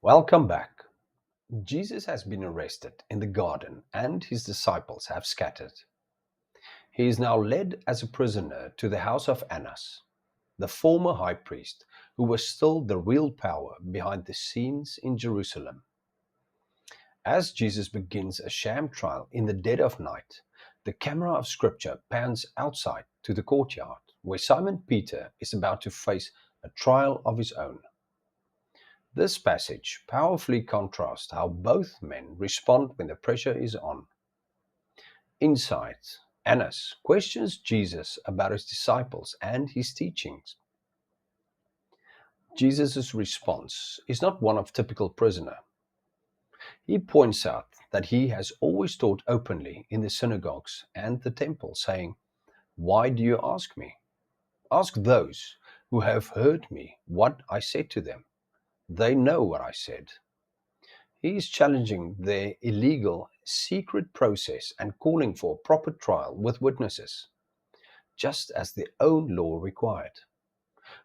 Welcome back. Jesus has been arrested in the garden and his disciples have scattered. He is now led as a prisoner to the house of Annas, the former high priest who was still the real power behind the scenes in Jerusalem. As Jesus begins a sham trial in the dead of night, the camera of scripture pans outside to the courtyard where Simon Peter is about to face a trial of his own. This passage powerfully contrasts how both men respond when the pressure is on. Inside, Annas questions Jesus about his disciples and his teachings. Jesus' response is not one of typical prisoner. He points out that he has always taught openly in the synagogues and the temple, saying, "Why do you ask me? Ask those who have heard me what I said to them. They know what I said." He is challenging their illegal, secret process and calling for a proper trial with witnesses, just as their own law required.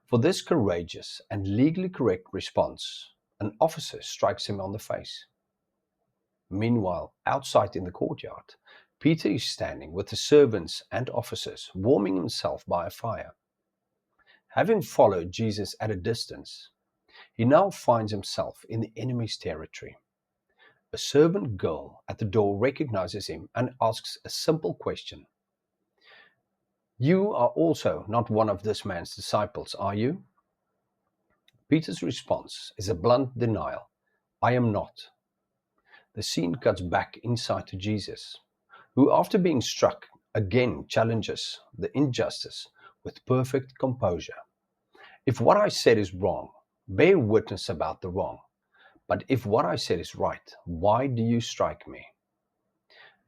For this courageous and legally correct response, an officer strikes him on the face. Meanwhile, outside in the courtyard, Peter is standing with the servants and officers, warming himself by a fire. Having followed Jesus at a distance, he now finds himself in the enemy's territory. A servant girl at the door recognizes him and asks a simple question. "You are also not one of this man's disciples, are you?" Peter's response is a blunt denial. "I am not." The scene cuts back inside to Jesus, who after being struck again challenges the injustice with perfect composure. "If what I said is wrong, bear witness about the wrong. But if what I said is right, why do you strike me?"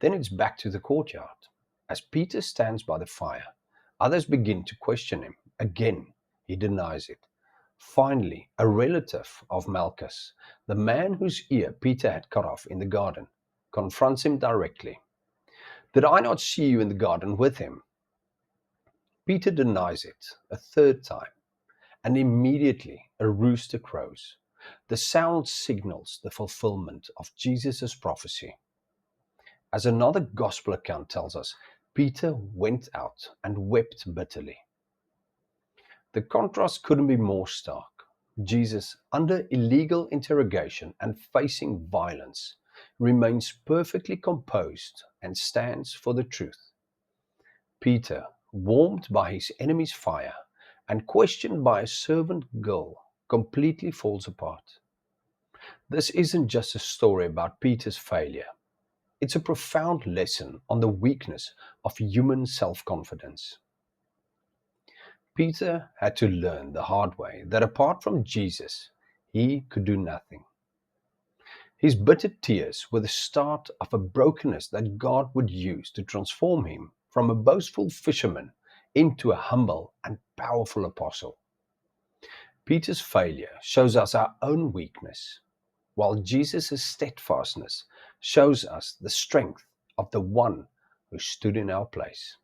Then it's back to the courtyard. As Peter stands by the fire, others begin to question him. Again, he denies it. Finally, a relative of Malchus, the man whose ear Peter had cut off in the garden, confronts him directly. "Did I not see you in the garden with him?" Peter denies it a third time, and immediately a rooster crows. The sound signals the fulfillment of Jesus' prophecy. As another gospel account tells us, Peter went out and wept bitterly. The contrast couldn't be more stark. Jesus, under illegal interrogation and facing violence, remains perfectly composed and stands for the truth. Peter, warmed by his enemy's fire and questioned by a servant girl, completely falls apart. This isn't just a story about Peter's failure. It's a profound lesson on the weakness of human self-confidence. Peter had to learn the hard way that apart from Jesus, he could do nothing. His bitter tears were the start of a brokenness that God would use to transform him from a boastful fisherman into a humble and powerful apostle. Peter's failure shows us our own weakness, while Jesus' steadfastness shows us the strength of the one who stood in our place.